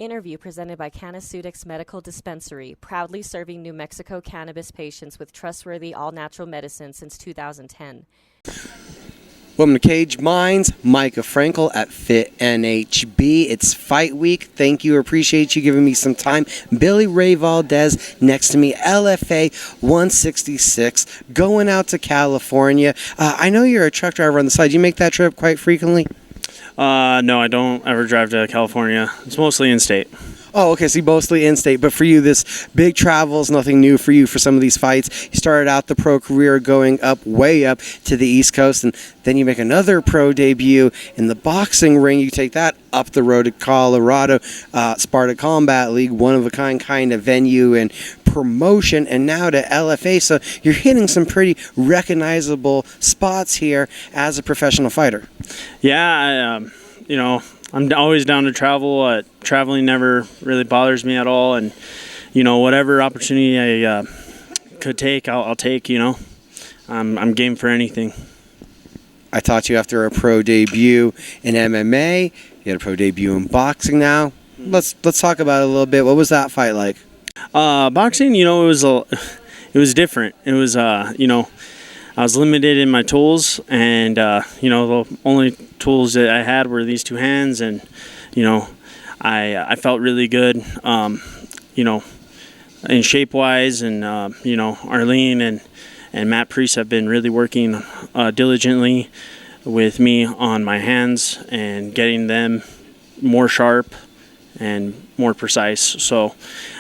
Interview presented by Canaceutics Medical Dispensary, proudly serving New Mexico cannabis patients with trustworthy all-natural medicine since 2010. Welcome to Cage Minds, Micah Frankel at Fit NHB. It's fight week. Thank you. Appreciate you giving me some time. Billy Ray Valdez next to me, LFA 166, going out to California. I know you're a truck driver on the side. You make that trip quite frequently? No, I don't ever drive to California. It's mostly in-state. Oh, okay, so mostly in-state, but for you, this big travel is nothing new for you for some of these fights. You started out the pro career going way up to the East Coast, and then you make another pro debut in the boxing ring. You take that up the road to Colorado, Sparta Combat League, one-of-a-kind kind of venue and promotion, and now to LFA, so you're hitting some pretty recognizable spots here as a professional fighter. Yeah, I'm always down to travel. Traveling never really bothers me at all, and whatever opportunity I could take, I'll take. I'm game for anything. I taught you after a pro debut in MMA. You had a pro debut in boxing now. Let's talk about it a little bit. What was that fight like? Boxing, it was different. It was I was limited in my tools, and the only tools that I had were these two hands, and I felt really good, in shape wise, and Arlene and Matt Priest have been really working diligently with me on my hands and getting them more sharp and more precise. So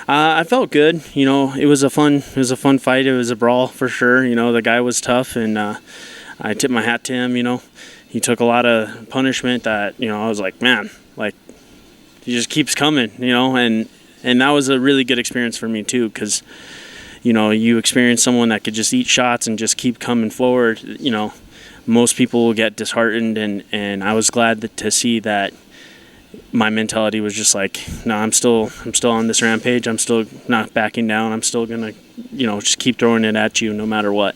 I felt good. It was a fun fight. It was a brawl for sure. The guy was tough, and I tip my hat to him. He took a lot of punishment that I was like, man, like he just keeps coming. And that was a really good experience for me too, because you experience someone that could just eat shots and just keep coming forward. Most people will get disheartened, and I was glad to see that. My mentality was just like, no, I'm still on this rampage. I'm still not backing down. I'm still gonna, just keep throwing it at you no matter what.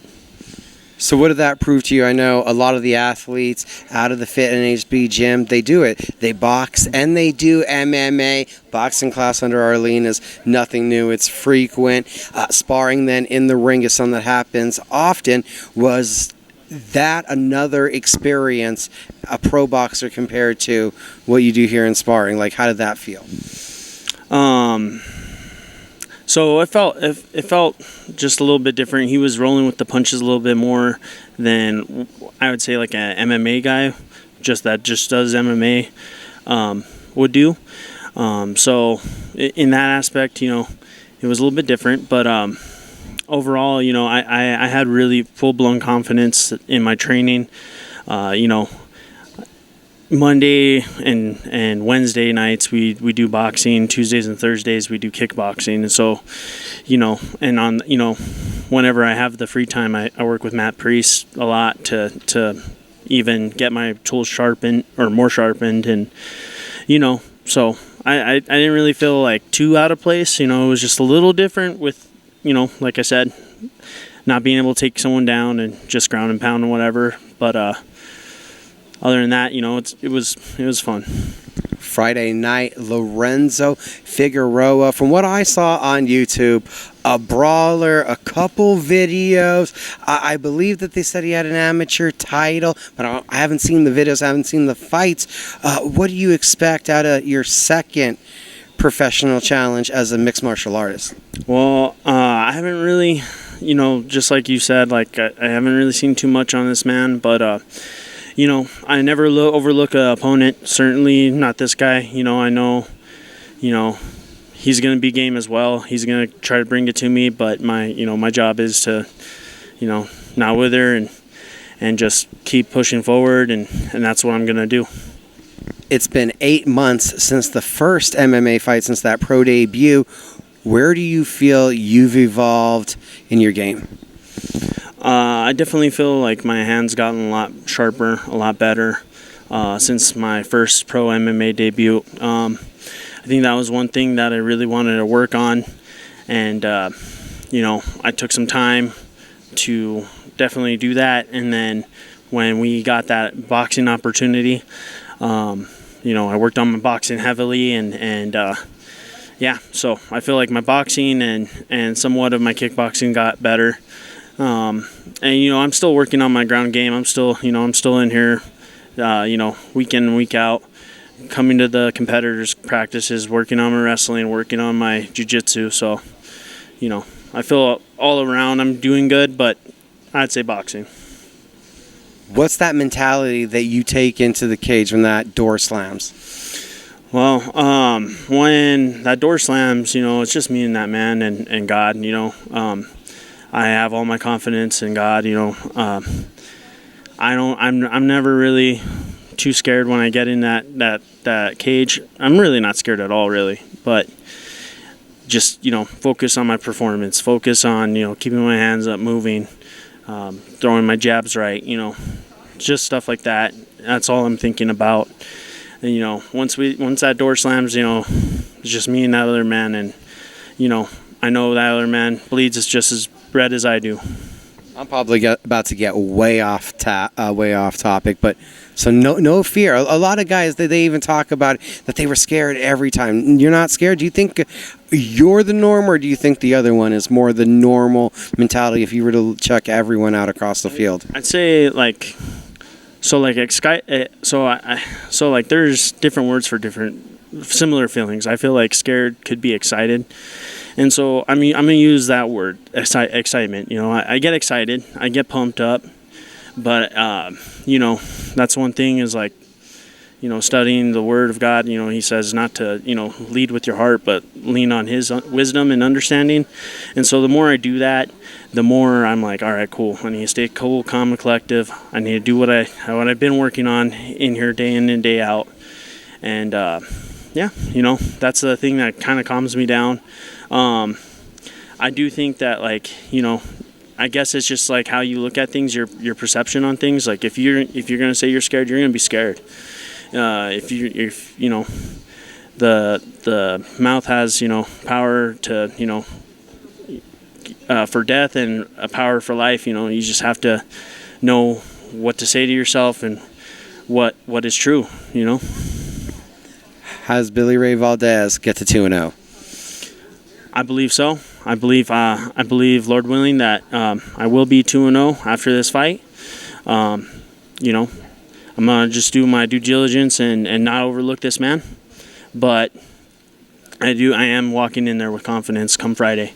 So what did that prove to you? I know a lot of the athletes out of the Fit NHB gym, they do it. They box and they do MMA. Boxing class under Arlene is nothing new. It's frequent. Sparring then in the ring is something that happens often. Was that another experience, a pro boxer compared to what you do here in sparring? Like, how did that feel? So it felt just a little bit different. He was rolling with the punches a little bit more than I would say like an MMA guy, just does MMA, would do. So in that aspect, it was a little bit different, but overall, I had really full-blown confidence in my training. Monday and Wednesday nights we do boxing. Tuesdays and Thursdays we do kickboxing. And so, and on whenever I have the free time, I work with Matt Priest a lot to even get my tools sharpened or more sharpened. And so I didn't really feel like too out of place. It was just a little different with. Like I said, not being able to take someone down and just ground and pound and whatever. But other than that, it was fun. Friday night, Lorenzo Figueroa. From what I saw on YouTube, a brawler, a couple videos. I believe that they said he had an amateur title, but I haven't seen the videos. I haven't seen the fights. What do you expect out of your second professional challenge as a mixed martial artist? Well, I haven't really, just like you said, like I haven't really seen too much on this man, but I never overlook an opponent. Certainly not this guy. I know, he's gonna be game as well. He's gonna try to bring it to me, but my job is to, not wither and just keep pushing forward, and that's what I'm gonna do. It's been 8 months since the first MMA fight, since that pro debut. Where do you feel you've evolved in your game? I definitely feel like my hand's gotten a lot sharper, a lot better since my first pro MMA debut. I think that was one thing that I really wanted to work on, and I took some time to definitely do that. And then when we got that boxing opportunity, I worked on my boxing heavily, and yeah, so I feel like my boxing and somewhat of my kickboxing got better. And I'm still working on my ground game. I'm still in here, week in and week out, coming to the competitors' practices, working on my wrestling, working on my jiu-jitsu. So, I feel all around I'm doing good, but I'd say boxing. What's that mentality that you take into the cage when that door slams? Well, when that door slams, it's just me and that man and God. I have all my confidence in God. I'm never really too scared when I get in that cage. I'm really not scared at all, really. But just focus on my performance. Focus on keeping my hands up, moving, throwing my jabs right. Just stuff like that. That's all I'm thinking about. And once that door slams, it's just me and that other man, and I know that other man bleeds just as red as I do. I'm probably about to get way off topic, but so no fear. A lot of guys they even talk about that they were scared every time. You're not scared? Do you think you're the norm, or do you think the other one is more the normal mentality if you were to chuck everyone out across the field? I'd say there's different words for different similar feelings. I feel like scared could be excited. And so, I'm going to use that word, excitement. I get excited. I get pumped up. But, that's one thing is studying the Word of God. He says not to, lead with your heart, but lean on His wisdom and understanding. And so the more I do that, the more I'm like, all right, cool. I need to stay cool, calm, and collective. I need to do what I've been working on in here day in and day out. And, that's the thing that kind of calms me down. I do think that I guess it's just like how you look at things, your perception on things. Like if you're gonna say you're scared, you're gonna be scared. If the mouth has power to for death and a power for life. You just have to know what to say to yourself and what is true. How does Billy Ray Valdez get to 2-0? I believe so. I believe, Lord willing, that I will be 2-0 after this fight. I'm gonna just do my due diligence and not overlook this man. But I am walking in there with confidence come Friday.